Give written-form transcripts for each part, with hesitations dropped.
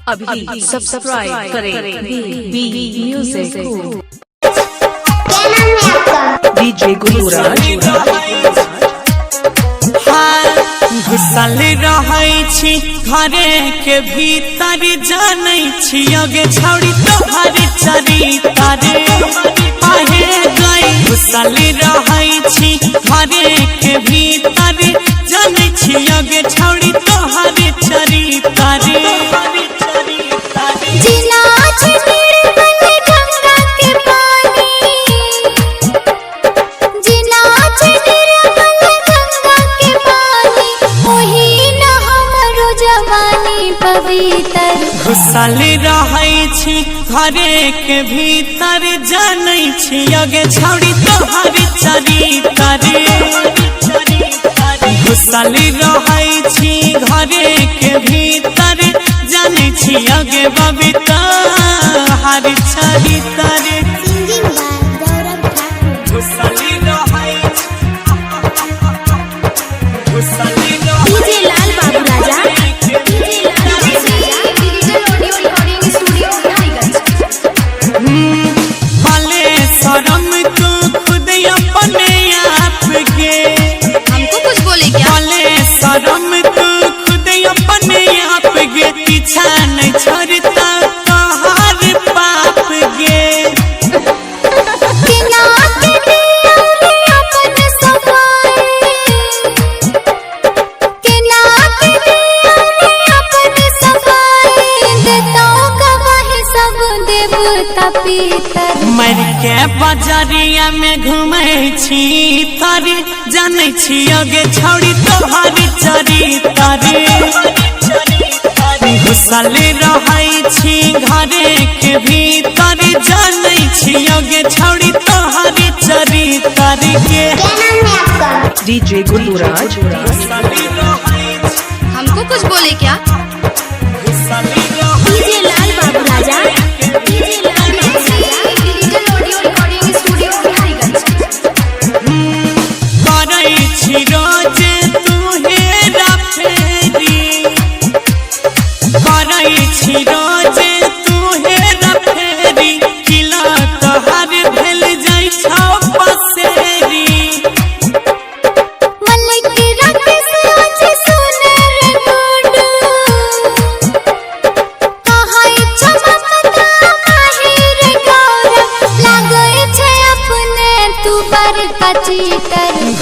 अभी सब्सक्राइब करें B music को। डीजे गुरुराज घुसल रहै छी घरे के भीतर, जानै छी अगे छौड़ी तोहर चरितारे आहे गई। घुसल रहै छी घरे के भीतर, जानै छी अगे छौड़ी तोहर चरितारे। घुसल रहै छी घरे के भीतर, जानै छी अगे छौड़ी तोहर चरितारे। घुसल रहै छी घरे के भीतर, जानै छी अगे बबीता हर चरितारे। घुसल रहै डीजे लाल बाबू राजा शरम तो खुद अपने आप के, हमको कुछ बोले क्या? भले शरम तो खुद अपने आप के, पीछा नहीं छोड़ता तोहर पाप गे। मर के बजरिया में घूमै छी तारे, जानै छी अगे छौड़ी तोहर चरितारे। घुसल रहै छी घरे के भीतर, जानै छी अगे छौड़ी तोहर चरितारे के। डीजे गुरुराज हमको कुछ बोले क्या? डीजे लाल बाबू राजा रोजे तू हेरा फेरी, करै छी रोजे तू हेरा फेरी, किला तोहर भेल जाइ छौ पसेरी।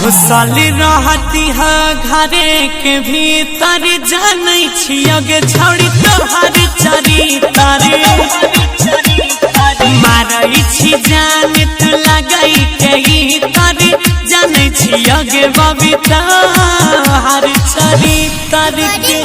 घुसल रहती है घरे के भीतर, जानै छी अगे छौड़ी तोहर चरितारे। मारै छी जान तू लगै के तर, जानै छी अगे बबीता हर चरितारे के।